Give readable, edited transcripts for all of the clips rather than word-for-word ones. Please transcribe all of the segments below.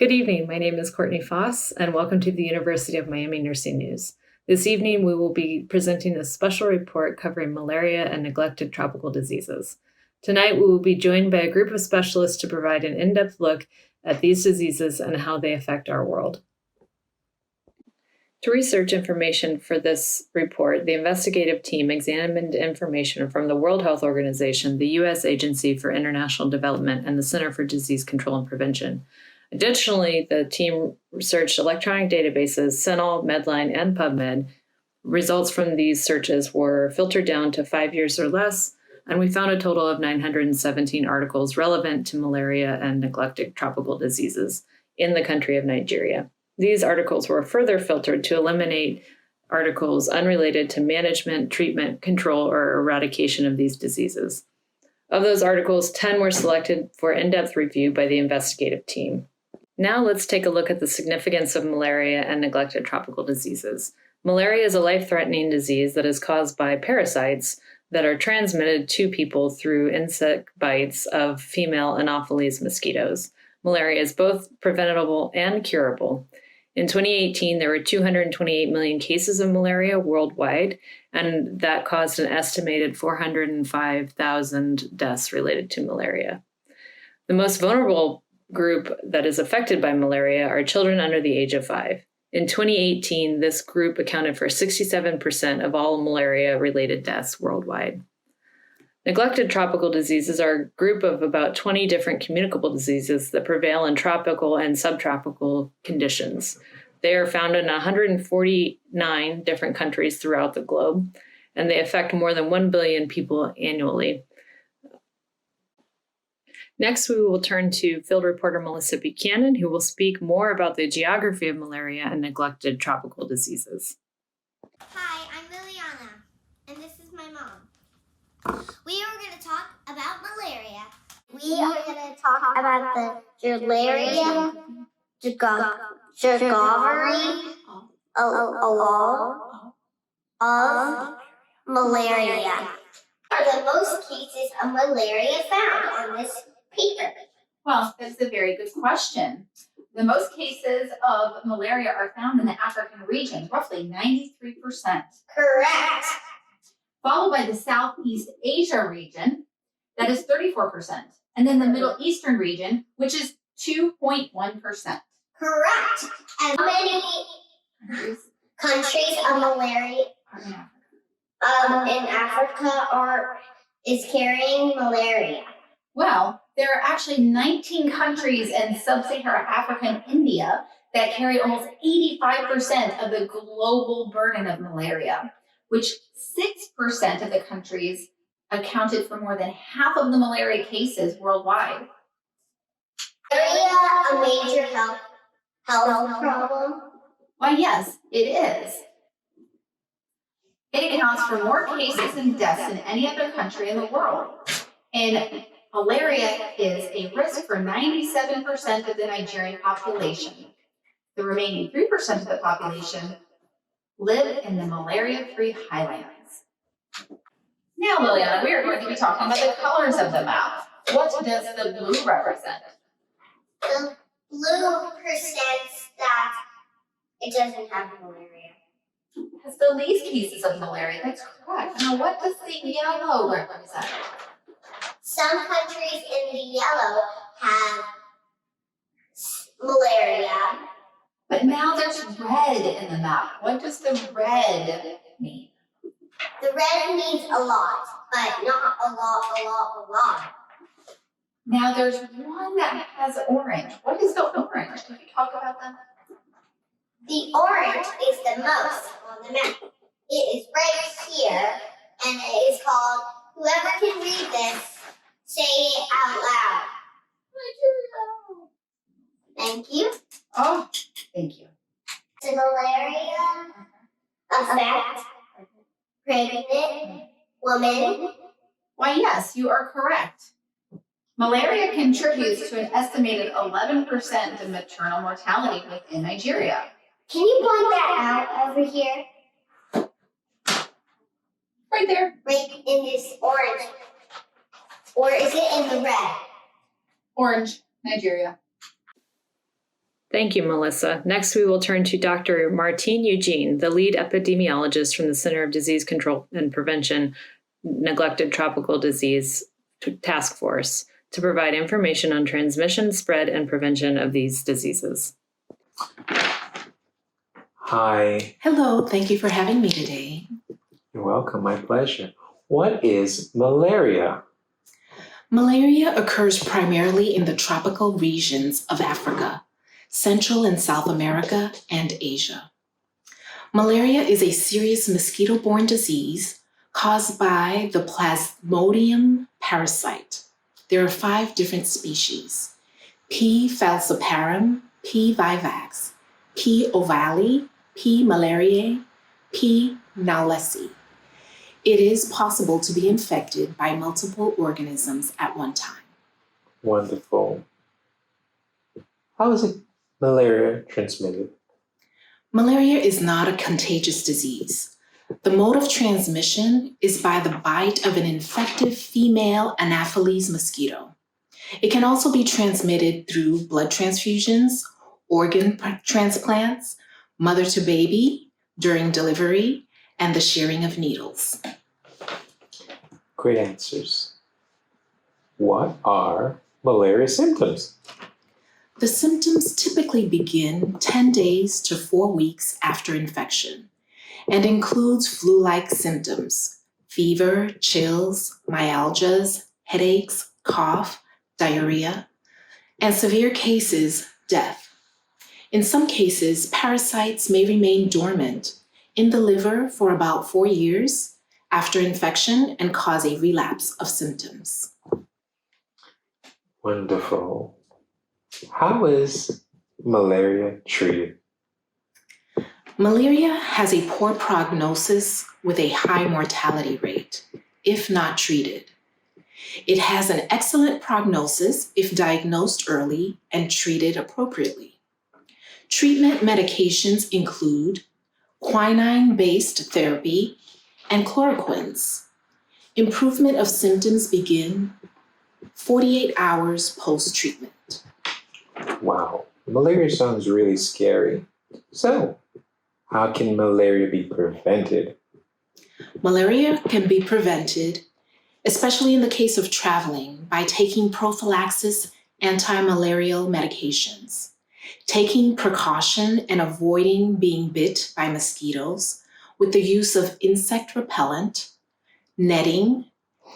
Good evening. My name is Courtney Foss, and welcome to the University of Miami Nursing News. This evening, we will be presenting a special report covering malaria and neglected tropical diseases. Tonight, we will be joined by a group of specialists to provide an in-depth look at these diseases and how they affect our world. To research information for this report, the investigative team examined information from the World Health Organization, the U.S. Agency for International Development, and the Center for Disease Control and Prevention. Additionally, the team researched electronic databases, CINAHL, Medline, and PubMed. Results from these searches were filtered down to 5 years or less, and we found a total of 917 articles relevant to malaria and neglected tropical diseases in the country of Nigeria. These articles were further filtered to eliminate articles unrelated to management, treatment, control, or eradication of these diseases. Of those articles, 10 were selected for in-depth review by the investigative team. Now let's take a look at the significance of malaria and neglected tropical diseases. Malaria is a life-threatening disease that is caused by parasites that are transmitted to people through insect bites of female Anopheles mosquitoes. Malaria is both preventable and curable. In 2018, there were 228 million cases of malaria worldwide, and that caused an estimated 405,000 deaths related to malaria. The most vulnerable group that is affected by malaria are children under the age of 5. In 2018, this group accounted for 67% of all malaria-related deaths worldwide. Neglected tropical diseases are a group of about 20 different communicable diseases that prevail in tropical and subtropical conditions. They are found in 149 different countries throughout the globe, and they affect more than 1 billion people annually. Next, we will turn to field reporter Melissa Buchanan, who will speak more about the geography of malaria and neglected tropical diseases. Hi, I'm Liliana, and this is my mom. We are going to talk about malaria. We are going to talk about the Malaria geography of malaria. Are the most cases of malaria found on this paper? Well, that's a very good question. The most cases of malaria are found in the African region, roughly 93%. Correct. Followed by the Southeast Asia region, that is 34%. And then the Middle Eastern region, which is 2.1%. Correct. And how many countries of malaria in Africa is carrying malaria? Well, there are actually 19 countries in sub-Saharan Africa and India that carry almost 85% of the global burden of malaria, which 6% of the countries accounted for more than half of the malaria cases worldwide. Malaria a major health problem? Why, yes, it is. It accounts for more cases and deaths than any other country in the world. And malaria is a risk for 97% of the Nigerian population. The remaining 3% of the population live in the malaria-free highlands. Now, Liliana, we are going to be talking about the colors of the map. What does the blue represent? The blue presents that it doesn't have malaria. Has the least cases of malaria. That's correct. Now, what does the yellow represent? Some countries in the yellow have malaria. But now there's red in the map. What does the red mean? The red means a lot, but not a lot. Now there's one that has orange. What is the orange? Can you talk about that? The orange is the most on the map. It is right here, and it is called, whoever can read this, say it out loud. Thank you. Oh, thank you. Does malaria affect pregnant women? Why, yes, you are correct. Malaria contributes to an estimated 11% of maternal mortality within Nigeria. Can you point that out over here? Right there. Right in this orange. Or is it in the red? Orange, Nigeria. Thank you, Melissa. Next, we will turn to Dr. Martine Eugene, the lead epidemiologist from the Center of Disease Control and Prevention, Neglected Tropical Disease Task Force, to provide information on transmission, spread, and prevention of these diseases. Hi. Hello, thank you for having me today. You're welcome, my pleasure. What is malaria? Malaria occurs primarily in the tropical regions of Africa, Central and South America, and Asia. Malaria is a serious mosquito-borne disease caused by the Plasmodium parasite. There are 5 different species: P. falciparum, P. vivax, P. ovale, P. malariae, P. knowlesi. It is possible to be infected by multiple organisms at one time. Wonderful. How is malaria transmitted? Malaria is not a contagious disease. The mode of transmission is by the bite of an infective female Anopheles mosquito. It can also be transmitted through blood transfusions, organ transplants, mother to baby, during delivery, and the sharing of needles. Great answers. What are malaria symptoms? The symptoms typically begin 10 days to 4 weeks after infection and includes flu-like symptoms: fever, chills, myalgias, headaches, cough, diarrhea, and severe cases, death. In some cases, parasites may remain dormant in the liver for about 4 years after infection and cause a relapse of symptoms. Wonderful. How is malaria treated? Malaria has a poor prognosis with a high mortality rate, if not treated. It has an excellent prognosis if diagnosed early and treated appropriately. Treatment medications include quinine-based therapy and chloroquines. Improvement of symptoms begin 48 hours post-treatment. Wow, malaria sounds really scary. So, how can malaria be prevented? Malaria can be prevented, especially in the case of traveling, by taking prophylaxis anti-malarial medications, taking precaution and avoiding being bit by mosquitoes with the use of insect repellent, netting,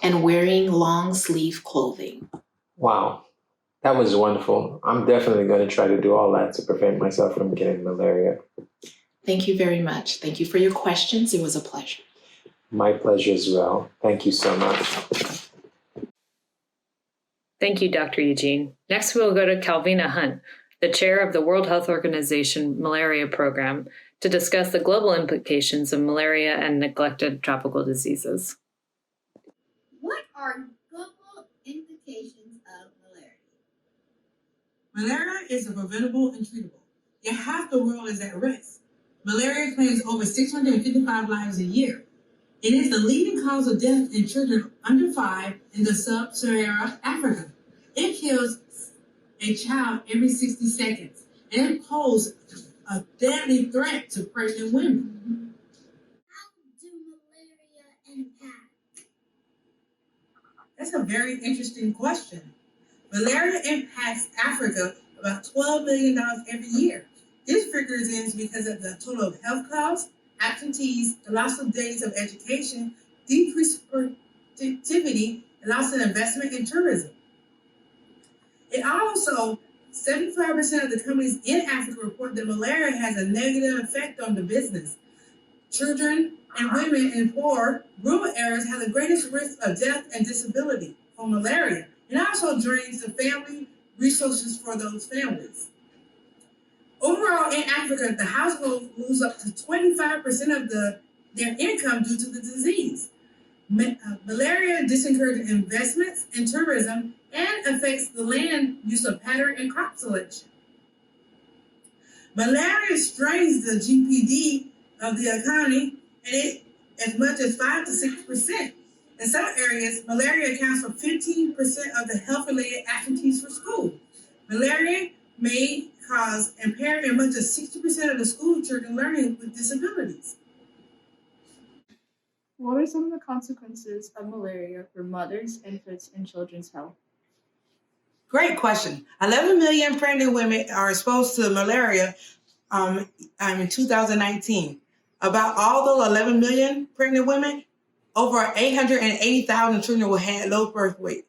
and wearing long sleeve clothing. Wow, that was wonderful. I'm definitely going to try to do all that to prevent myself from getting malaria. Thank you very much. Thank you for your questions. It was a pleasure. My pleasure as well. Thank you so much. Thank you, Dr. Eugene. Next, we'll go to Calvina Hunt, the chair of the World Health Organization Malaria Program, to discuss the global implications of malaria and neglected tropical diseases. What are global implications of malaria? Malaria is preventable and treatable, yet half the world is at risk. Malaria claims over 655 lives a year. It is the leading cause of death in children under 5 in the sub-Saharan Africa. It kills a child every 60 seconds, and it poses a deadly threat to pregnant women. How do malaria impact? That's a very interesting question. Malaria impacts Africa about $12 million every year. This figure is because of the total of health costs, absentees, the loss of days of education, decreased productivity, and loss of investment in tourism. It also, 75% of the companies in Africa report that malaria has a negative effect on the business. Children and women in poor, rural areas have the greatest risk of death and disability from malaria, and also drains the family resources for those families. Overall, in Africa, the households lose up to 25% of their income due to the disease. Malaria disencourages investments in tourism and affects the land use of pattern and crop selection. Malaria strains the GDP of the economy, and it as much as 5 to 6%. In some areas, malaria accounts for 15% of the health-related absentees for school. Malaria may cause impairment in much as 60% of the school children learning with disabilities. What are some of the consequences of malaria for mothers, infants, and children's health? Great question. 11 million pregnant women are exposed to malaria in 2019. About all those 11 million pregnant women, over 880,000 children will have low birth weight.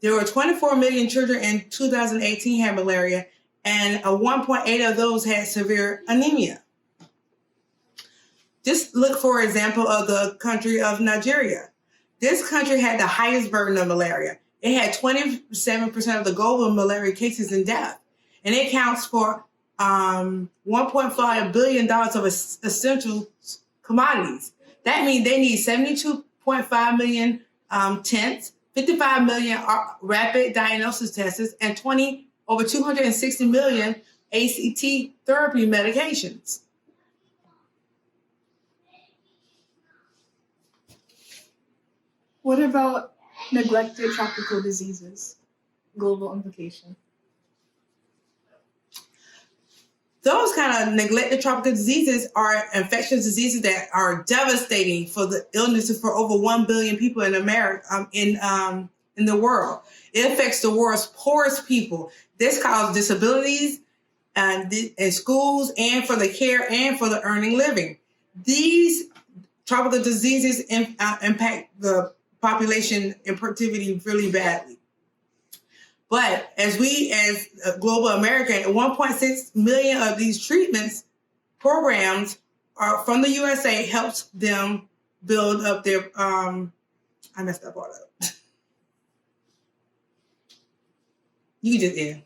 There were 24 million children in 2018 had malaria, and 1.8 of those had severe anemia. Just look, for example, of the country of Nigeria. This country had the highest burden of malaria. It had 27% of the global malaria cases and death, and it accounts for $1.5 billion of essential commodities. That means they need 72.5 million tents, 55 million rapid diagnosis tests, and over 260 million ACT therapy medications. What about neglected tropical diseases? Global implication. Those kind of neglected tropical diseases are infectious diseases that are devastating for the illnesses for over 1 billion people in America, in the world. It affects the world's poorest people. This causes disabilities in schools and for the care and for the earning living. These tropical diseases impact the population and productivity really badly. But as global America, 1.6 million of these treatments programs are from the USA helps them build up their, I messed that part up. You just end.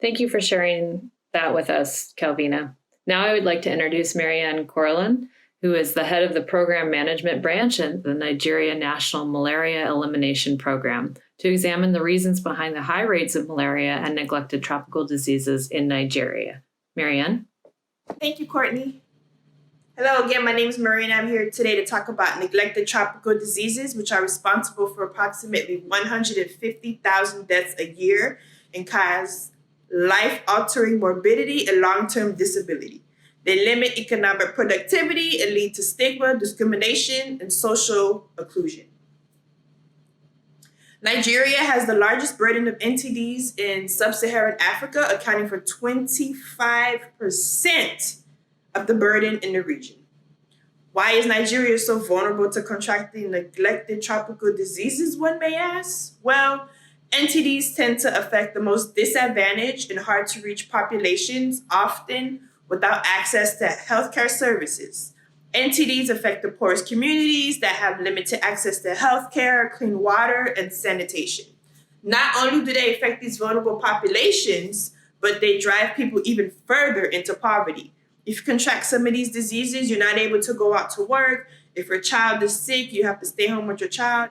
Thank you for sharing that with us, Calvina. Now I would like to introduce Marianne Corlin, who is the head of the Program Management Branch in the Nigeria National Malaria Elimination Program, to examine the reasons behind the high rates of malaria and neglected tropical diseases in Nigeria. Marianne? Thank you, Courtney. Hello again, my name is Marianne. I'm here today to talk about neglected tropical diseases, which are responsible for approximately 150,000 deaths a year and cause life-altering morbidity and long-term disability. They limit economic productivity and lead to stigma, discrimination, and social exclusion. Nigeria has the largest burden of NTDs in sub-Saharan Africa, accounting for 25% of the burden in the region. Why is Nigeria so vulnerable to contracting neglected tropical diseases, one may ask? Well, NTDs tend to affect the most disadvantaged and hard-to-reach populations, often without access to healthcare services. NTDs affect the poorest communities that have limited access to healthcare, clean water, and sanitation. Not only do they affect these vulnerable populations, but they drive people even further into poverty. If you contract some of these diseases, you're not able to go out to work. If your child is sick, you have to stay home with your child.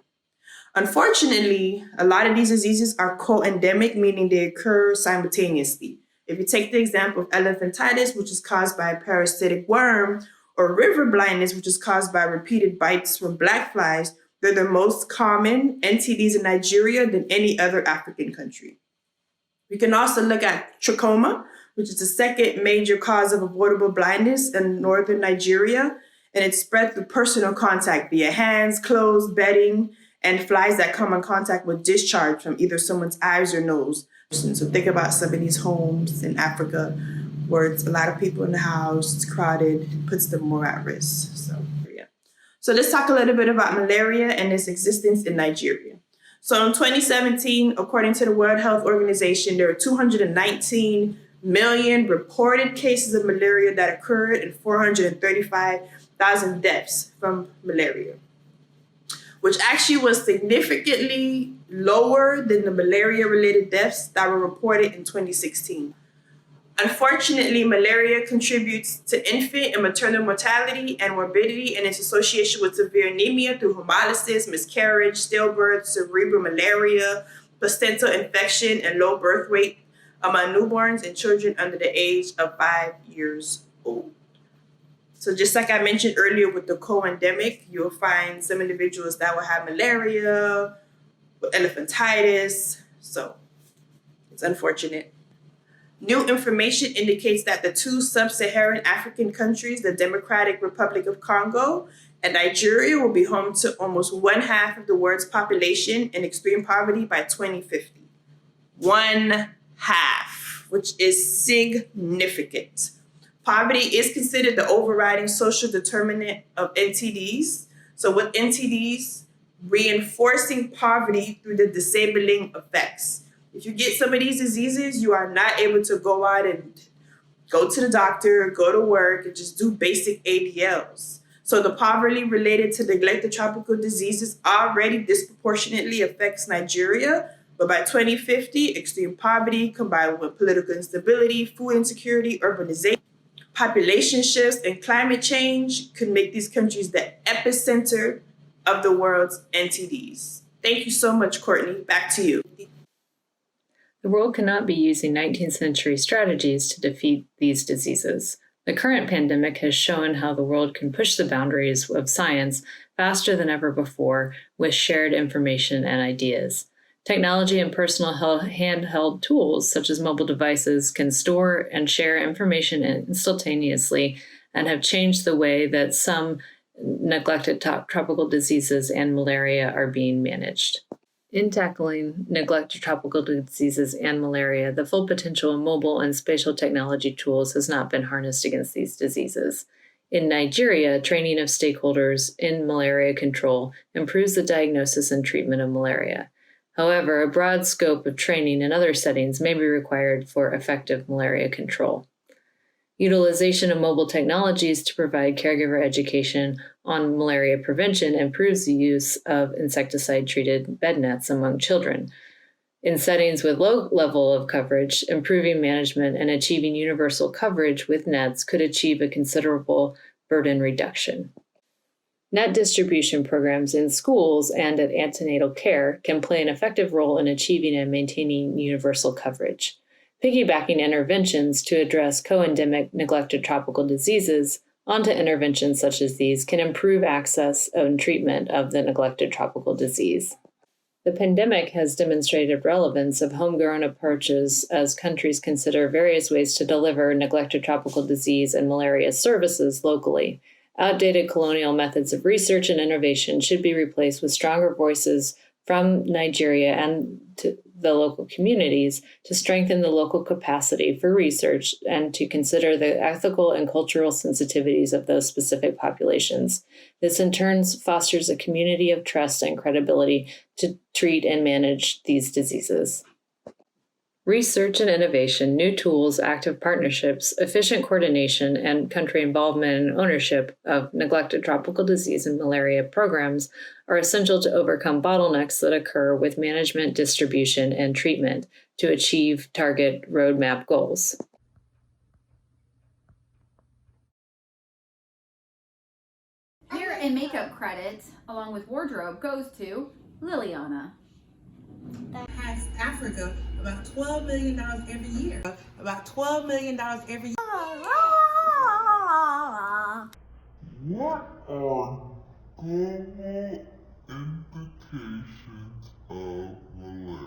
Unfortunately, a lot of these diseases are co-endemic, meaning they occur simultaneously. If you take the example of elephantitis, which is caused by a parasitic worm, or river blindness, which is caused by repeated bites from black flies, they're the most common NTDs in Nigeria than any other African country. We can also look at trachoma, which is the second major cause of avoidable blindness in northern Nigeria, and it's spread through personal contact via hands, clothes, bedding, and flies that come in contact with discharge from either someone's eyes or nose. So think about some of these homes in Africa where it's a lot of people in the house, it's crowded, it puts them more at risk. So let's talk a little bit about malaria and its existence in Nigeria. So in 2017, according to the World Health Organization, there were 219 million reported cases of malaria that occurred and 435,000 deaths from malaria, which actually was significantly lower than the malaria-related deaths that were reported in 2016. Unfortunately, malaria contributes to infant and maternal mortality and morbidity and its association with severe anemia through hemolysis, miscarriage, stillbirth, cerebral malaria, placental infection, and low birth weight among newborns and children under the age of 5 years old. So just like I mentioned earlier with the co-endemic, you'll find some individuals that will have malaria, elephantitis, so it's unfortunate. New information indicates that the two sub-Saharan African countries, the Democratic Republic of Congo and Nigeria, will be home to almost one half of the world's population in extreme poverty by 2050. One half, which is significant. Poverty is considered the overriding social determinant of NTDs. So with NTDs, reinforcing poverty through the disabling effects. If you get some of these diseases, you are not able to go out and go to the doctor, go to work, and just do basic ADLs. So the poverty related to neglected tropical diseases already disproportionately affects Nigeria, but by 2050, extreme poverty combined with political instability, food insecurity, urbanization, population shifts, and climate change could make these countries the epicenter of the world's NTDs. Thank you so much, Courtney. Back to you. The world cannot be using 19th century strategies to defeat these diseases. The current pandemic has shown how the world can push the boundaries of science faster than ever before with shared information and ideas. Technology and personal handheld tools, such as mobile devices, can store and share information instantaneously and have changed the way that some neglected tropical diseases and malaria are being managed. In tackling neglected tropical diseases and malaria, the full potential of mobile and spatial technology tools has not been harnessed against these diseases. In Nigeria, training of stakeholders in malaria control improves the diagnosis and treatment of malaria. However, a broad scope of training in other settings may be required for effective malaria control. Utilization of mobile technologies to provide caregiver education on malaria prevention improves the use of insecticide-treated bed nets among children. In settings with low level of coverage, improving management and achieving universal coverage with nets could achieve a considerable burden reduction. Net distribution programs in schools and at antenatal care can play an effective role in achieving and maintaining universal coverage. Piggybacking interventions to address co-endemic neglected tropical diseases onto interventions such as these can improve access and treatment of the neglected tropical disease. The pandemic has demonstrated relevance of homegrown approaches as countries consider various ways to deliver neglected tropical disease and malaria services locally. Outdated colonial methods of research and innovation should be replaced with stronger voices from Nigeria and to the local communities to strengthen the local capacity for research and to consider the ethical and cultural sensitivities of those specific populations. This in turn fosters a community of trust and credibility to treat and manage these diseases. Research and innovation, new tools, active partnerships, efficient coordination, and country involvement and ownership of neglected tropical disease and malaria programs are essential to overcome bottlenecks that occur with management, distribution, and treatment to achieve target roadmap goals. Hair and makeup credit, along with wardrobe, goes to Liliana. Has Africa about $12 million every year. About $12 million every year. What are global implications of malaria?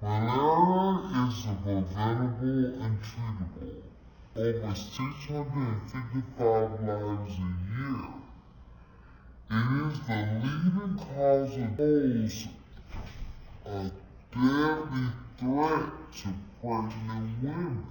Malaria is preventable and treatable. Over 655 lives a year. It is the leading cause of pose a deadly threat to pregnant women.